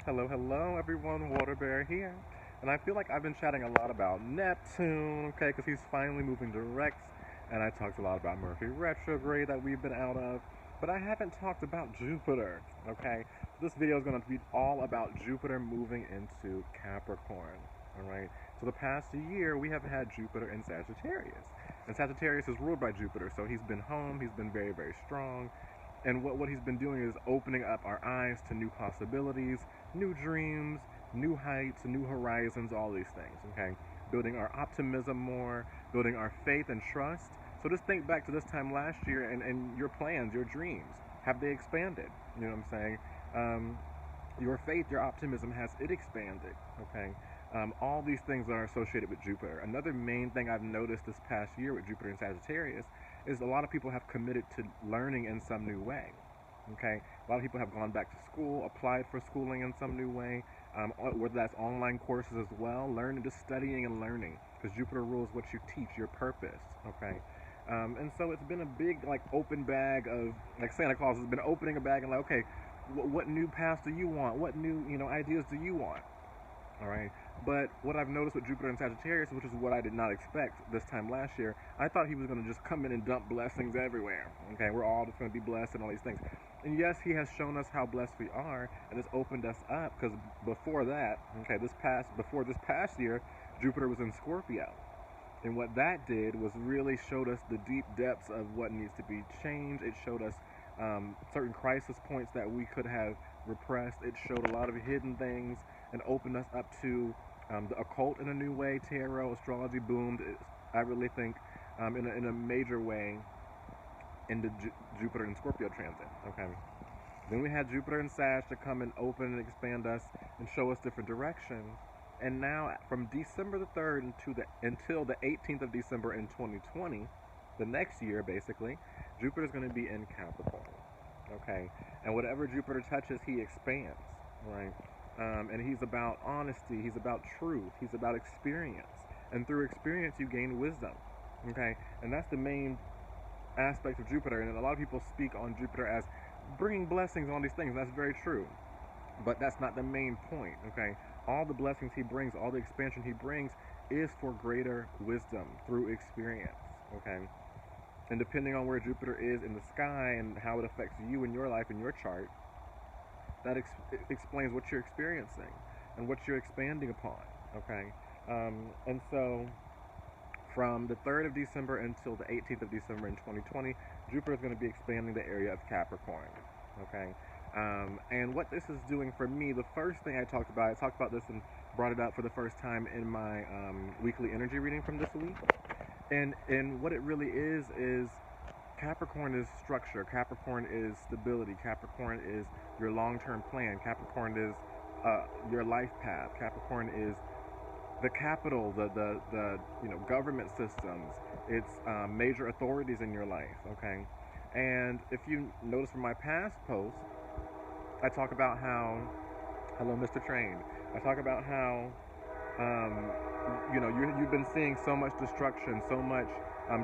Hello, hello, everyone. Water Bear here. And I feel like I've been chatting a lot about Neptune, okay, because he's finally moving direct. And I talked a lot about Mercury retrograde that we've been out of. But I haven't talked about Jupiter, okay? This video is going to be all about Jupiter moving into Capricorn, all right? So the past year, we have had Jupiter in Sagittarius. And Sagittarius is ruled by Jupiter, so he's been home, he's been very, very strong. And what he's been doing is opening up our eyes to new possibilities, new dreams, new heights, new horizons, all these things, okay? Building our optimism more, building our faith and trust. So just think back to this time last year and your plans, your dreams. Have they expanded? You know what I'm saying? Your faith, your optimism, has it expanded, okay? All these things are associated with Jupiter. Another main thing I've noticed this past year with Jupiter and Sagittarius is a lot of people have committed to learning in some new way. Okay, a lot of people have gone back to school, applied for schooling in some new way, whether that's online courses as well, learning, just studying and learning, because Jupiter rules what you teach, your purpose. Okay, and so it's been a big like open bag of like Santa Claus has been opening a bag and like, okay, what new paths do you want? What new ideas do you want? All right. But what I've noticed with Jupiter and Sagittarius, which is what I did not expect this time last year, I thought he was going to just come in and dump blessings everywhere. Okay, we're all just going to be blessed and all these things. And yes, he has shown us how blessed we are, and it's opened us up. Because before that, okay, before this past year, Jupiter was in Scorpio, and what that did was really showed us the deep depths of what needs to be changed. It showed us certain crisis points that we could have repressed. It showed a lot of hidden things and opened us up to the occult in a new way. Tarot, astrology boomed. I really think in a major way in the Jupiter and Scorpio transit. Okay. Then we had Jupiter and Sag to come and open and expand us and show us different directions. And now, from December the 3rd until the 18th of December in 2020, the next year basically, Jupiter is going to be in Capricorn. Okay. And whatever Jupiter touches, he expands. Right. And he's about honesty, he's about truth, he's about experience. And through experience, you gain wisdom. Okay? And that's the main aspect of Jupiter. And a lot of people speak on Jupiter as bringing blessings on these things. And that's very true. But that's not the main point. Okay? All the blessings he brings, all the expansion he brings is for greater wisdom through experience. Okay? And depending on where Jupiter is in the sky and how it affects you in your life, in your chart, that explains what you're experiencing and what you're expanding upon, okay? And so from the 3rd of December until the 18th of December in 2020, Jupiter is going to be expanding the area of Capricorn, okay? And what this is doing for me, the first thing I talked about this and brought it up for the first time in my weekly energy reading from this week. And what it really is Capricorn is structure. Capricorn is stability. Capricorn is your long-term plan. Capricorn is your life path. Capricorn is the capital, the government systems. It's major authorities in your life. Okay, and if you notice from my past posts, I talk about how, hello, Mr. Train. I talk about how you've been seeing so much destruction, so much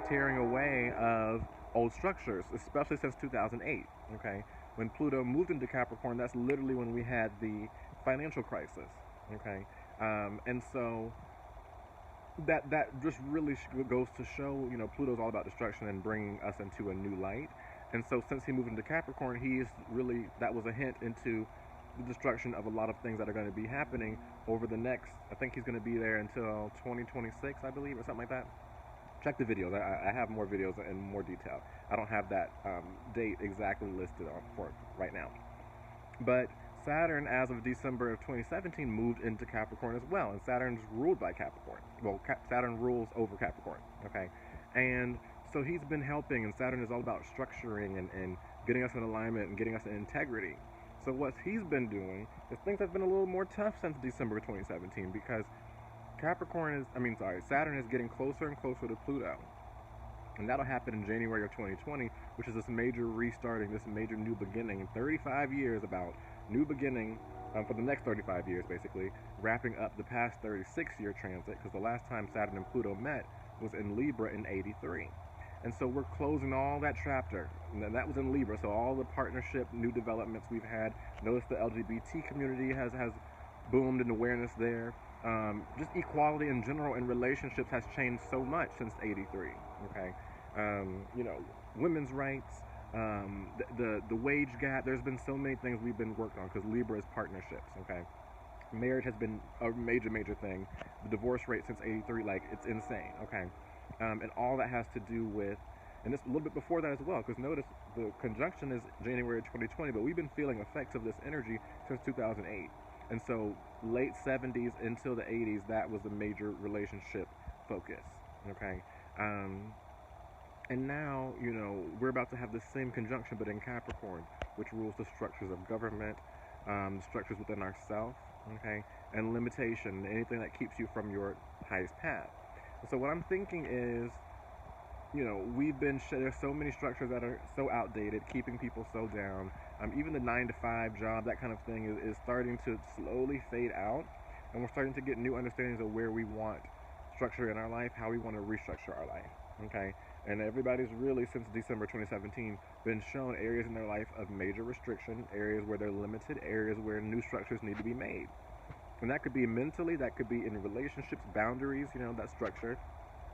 tearing away of old structures, especially since 2008. Okay, when Pluto moved into Capricorn, that's literally when we had the financial crisis. Okay, and so that just really goes to show, Pluto's all about destruction and bringing us into a new light. And so since he moved into Capricorn, that was a hint into the destruction of a lot of things that are going to be happening over the next, I think he's going to be there until 2026, I believe, or something like that. Check the videos. I have more videos in more detail. I don't have that date exactly listed for it right now. But Saturn, as of December of 2017, moved into Capricorn as well. And Saturn's ruled by Capricorn. Well, Saturn rules over Capricorn. Okay? And so he's been helping, and Saturn is all about structuring and getting us in alignment and getting us in integrity. So what he's been doing is things have been a little more tough since December 2017 because Saturn is getting closer and closer to Pluto. And that'll happen in January of 2020, which is this major restarting, this major new beginning. 35 years about new beginning for the next 35 years, basically, wrapping up the past 36-year transit, because the last time Saturn and Pluto met was in Libra in '83. And so we're closing all that chapter. And that was in Libra. So all the partnership, new developments we've had. Notice the LGBT community has boomed in awareness there. Just equality in general in relationships has changed so much since '83. Okay, you know, women's rights, the wage gap. There's been so many things we've been working on because Libra is partnerships. Okay, marriage has been a major thing. The divorce rate since '83, like, it's insane. Okay, and all that has to do with, and this a little bit before that as well, because notice the conjunction is January 2020, but we've been feeling effects of this energy since 2008. And so late 70s until the 80s, that was a major relationship focus. Okay, and now, you know, we're about to have the same conjunction, but in Capricorn, which rules the structures of government, the structures within ourself, okay, and limitation, anything that keeps you from your highest path. So what I'm thinking is, you know, there's so many structures that are so outdated, keeping people so down. Even the 9-to-5 job, that kind of thing, is starting to slowly fade out, and we're starting to get new understandings of where we want structure in our life, how we want to restructure our life. Okay, and everybody's really, since December 2017, been shown areas in their life of major restriction, areas where they're limited, areas where new structures need to be made. And that could be mentally, that could be in relationships, boundaries, you know, that structure.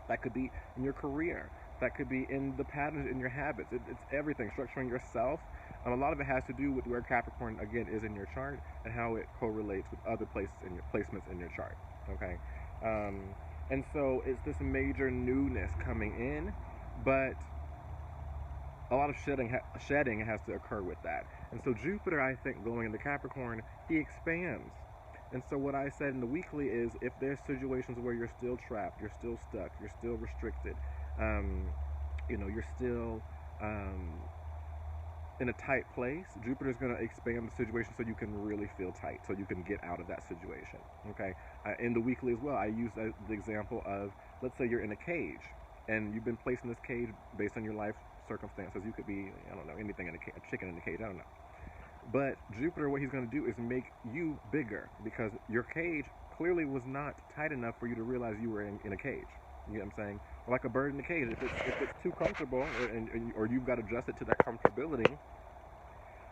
That could be in your career. That could be in the patterns in your habits. It's everything, structuring yourself. A lot of it has to do with where Capricorn, again, is in your chart and how it correlates with other places in your placements in your chart. Okay, and so it's this major newness coming in, but a lot of shedding has to occur with that. And so Jupiter, I think, going into Capricorn, he expands. And so what I said in the weekly is, if there's situations where you're still trapped, you're still stuck, you're still restricted, you know, you're still in a tight place, Jupiter's going to expand the situation so you can really feel tight, so you can get out of that situation. Okay, in the weekly as well, I use the example of, let's say you're in a cage, and you've been placed in this cage based on your life circumstances. You could be, I don't know, anything in a chicken in a cage, I don't know. But Jupiter, what he's going to do is make you bigger, because your cage clearly was not tight enough for you to realize you were in a cage. You know what I'm saying? Like a bird in a cage. If it's too comfortable, or you've got adjusted to that comfortability,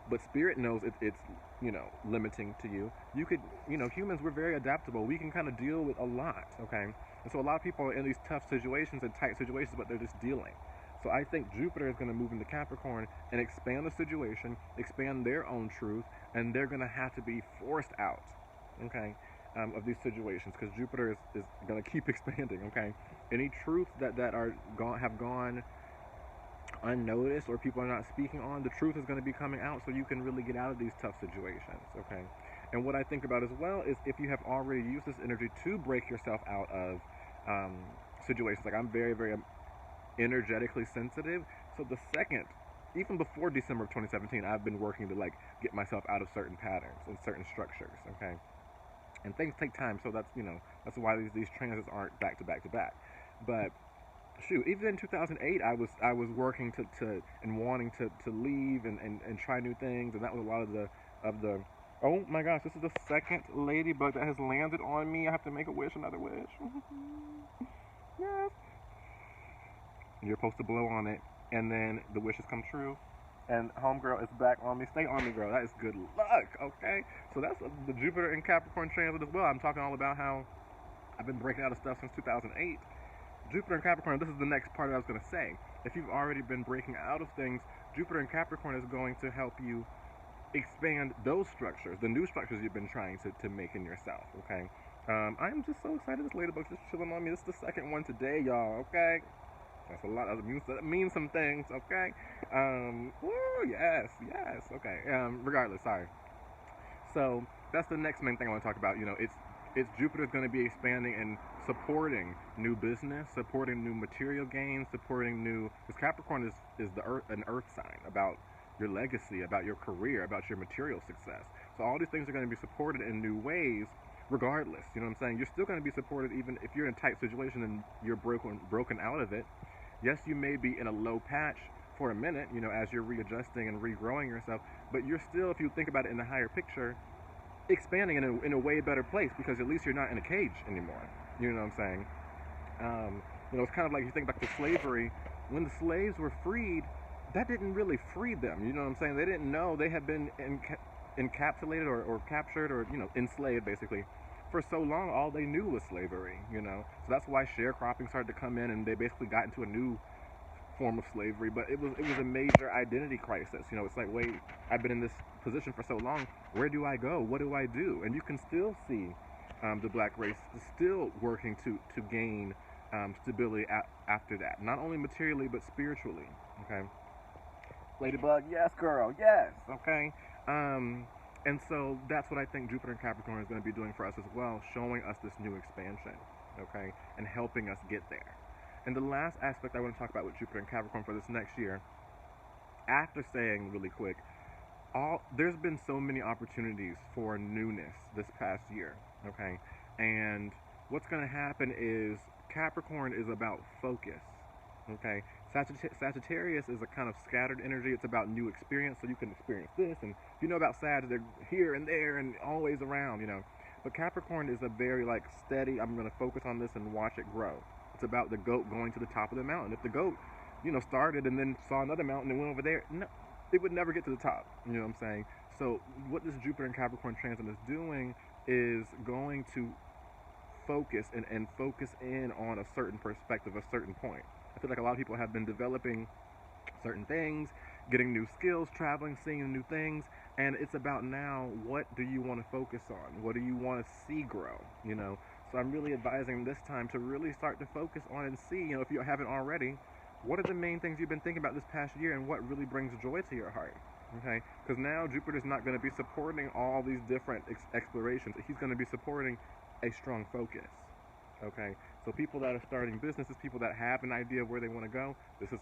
but spirit knows it's, you know, limiting to you. You could, you know, humans, we're very adaptable. We can kind of deal with a lot. Okay, and so a lot of people are in these tough situations and tight situations, but they're just dealing. So I think Jupiter is going to move into Capricorn and expand the situation, expand their own truth, and they're going to have to be forced out, okay, of these situations, because Jupiter is going to keep expanding, okay? Any truths that have gone unnoticed, or people are not speaking on, the truth is going to be coming out, so you can really get out of these tough situations, okay? And what I think about as well is, if you have already used this energy to break yourself out of situations, like I'm very energetically sensitive, so the second, even before December of 2017, I've been working to, like, get myself out of certain patterns and certain structures, okay? And things take time, so that's, you know, that's why these transits aren't back to back. But shoot, even in 2008, I was working to and wanting to leave and try new things, and that was a lot of the oh my gosh, this is the second ladybug that has landed on me. I have to make a wish, another wish. Yes. You're supposed to blow on it, and then the wishes come true. And homegirl is back on me. Stay on me, girl. That is good luck, okay? So that's the Jupiter and Capricorn transit as well. I'm talking all about how I've been breaking out of stuff since 2008. Jupiter and Capricorn, this is the next part I was going to say. If you've already been breaking out of things, Jupiter and Capricorn is going to help you expand those structures, the new structures you've been trying to make in yourself, okay? I'm just so excited. This ladybug's just chilling on me. This is the second one today, y'all, okay? That's a lot. That means some things, okay? Woo, yes, okay. Regardless, sorry. So that's the next main thing I want to talk about. You know, it's Jupiter's going to be expanding and supporting new business, supporting new material gains, supporting new. Because Capricorn is an earth sign, about your legacy, about your career, about your material success. So all these things are going to be supported in new ways, regardless. You know what I'm saying? You're still going to be supported even if you're in a tight situation and you're broken out of it. Yes, you may be in a low patch for a minute, you know, as you're readjusting and regrowing yourself, but you're still, if you think about it in the higher picture, expanding in a way better place, because at least you're not in a cage anymore. You know what I'm saying? You know, it's kind of like, you think back to slavery. when the slaves were freed, that didn't really free them. You know what I'm saying? They didn't know they had been encapsulated or captured or, you know, enslaved basically for so long. All they knew was slavery, you know. So that's why sharecropping started to come in, and they basically got into a new form of slavery. But it was a major identity crisis. You know, it's like, wait, I've been in this position for so long. Where do I go? What do I do? And you can still see the black race is still working to gain stability after that. Not only materially, but spiritually. Okay. Ladybug, yes, girl, yes. Okay. And so that's what I think Jupiter and Capricorn is going to be doing for us as well, showing us this new expansion, okay, and helping us get there. And the last aspect I want to talk about with Jupiter and Capricorn for this next year, after saying really quick, there's been so many opportunities for newness this past year, okay, and what's going to happen is Capricorn is about focus, okay. Sagittarius is a kind of scattered energy. It's about new experience, so you can experience this, and you know about Sag, they're here and there and always around, you know. But Capricorn is a very like steady, I'm going to focus on this and watch it grow. It's about the goat going to the top of the mountain. If the goat, you know, started and then saw another mountain and went over there, no, it would never get to the top, you know what I'm saying? So what this Jupiter and Capricorn transit is doing is going to focus and focus in on a certain perspective, a certain point. I feel like a lot of people have been developing certain things, getting new skills, traveling, seeing new things, and it's about now, what do you want to focus on? What do you want to see grow, you know? So I'm really advising this time to really start to focus on and see, you know, if you haven't already, what are the main things you've been thinking about this past year and what really brings joy to your heart, okay? Because now Jupiter's not going to be supporting all these different explorations. He's going to be supporting a strong focus. Okay, so people that are starting businesses, people that have an idea of where they want to go, this is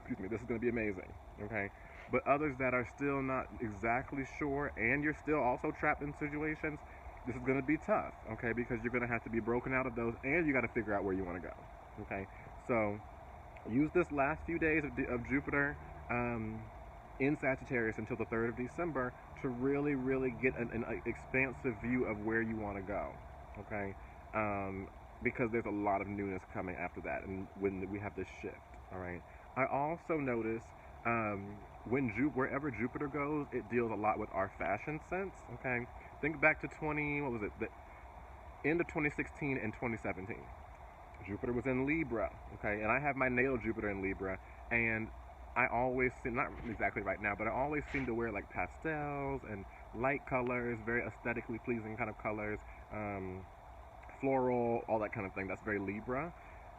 going to be amazing, okay? But others that are still not exactly sure, and you're still also trapped in situations, this is going to be tough, okay? Because you're going to have to be broken out of those, and you got to figure out where you want to go, okay? So use this last few days of Jupiter in Sagittarius until the 3rd of December to really, really get an expansive view of where you want to go, okay? Because there's a lot of newness coming after that, and when we have this shift, all right? I also notice wherever Jupiter goes, it deals a lot with our fashion sense, okay? Think back to the end of 2016 and 2017. Jupiter was in Libra, okay? And I have my natal Jupiter in Libra, and I always seem, not exactly right now, but I always seem to wear like pastels and light colors, very aesthetically pleasing kind of colors, floral, all that kind of thing. That's very Libra.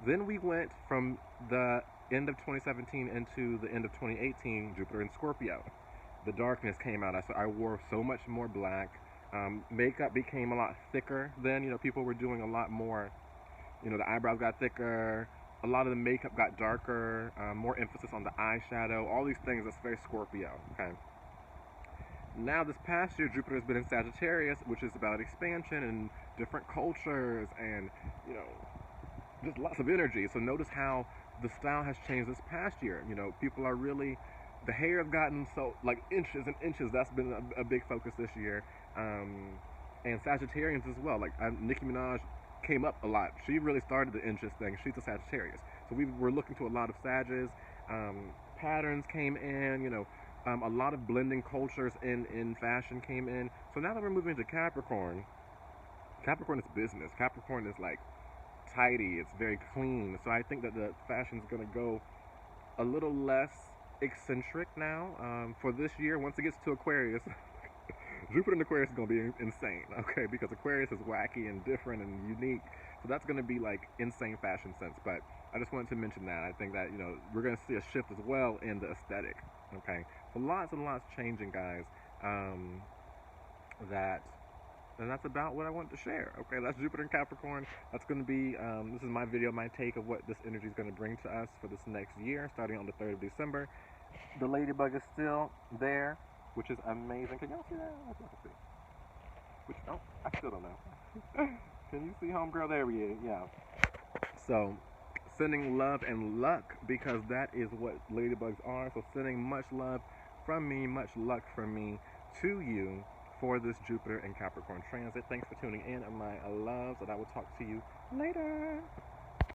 Then we went from the end of 2017 into the end of 2018, Jupiter in Scorpio. The darkness came out. I wore so much more black. Makeup became a lot thicker then. You know, people were doing a lot more, you know, the eyebrows got thicker. A lot of the makeup got darker, more emphasis on the eyeshadow, all these things. That's very Scorpio, okay? Now this past year, Jupiter has been in Sagittarius, which is about expansion and different cultures and, you know, just lots of energy. So notice how the style has changed this past year. You know, people are really, the hair has gotten so, like, inches and inches. That's been a big focus this year. And Sagittarians as well. Like, Nicki Minaj came up a lot. She really started the inches thing. She's a Sagittarius. So we were looking to a lot of Sages. Patterns came in, you know, a lot of blending cultures in fashion came in. So now that we're moving to Capricorn, Capricorn is business. Capricorn is like tidy. It's very clean. So I think that the fashion's going to go a little less eccentric now for this year. Once it gets to Aquarius, Jupiter in Aquarius is going to be insane, okay? Because Aquarius is wacky and different and unique. So that's going to be like insane fashion sense. But I just wanted to mention that. I think that, you know, we're going to see a shift as well in the aesthetic, okay? So lots and lots changing, guys. And that's about what I wanted to share, okay? That's Jupiter in Capricorn. That's going to be, this is my video, my take of what this energy is going to bring to us for this next year, starting on the 3rd of December. The ladybug is still there, which is amazing. Can y'all see that? I can see. Which, oh, I still don't know. Can you see homegirl? There we is, yeah. So, sending love and luck, because that is what ladybugs are. So sending much love from me, much luck from me to you for this Jupiter and Capricorn transit. Thanks for tuning in, my loves, and I will talk to you later.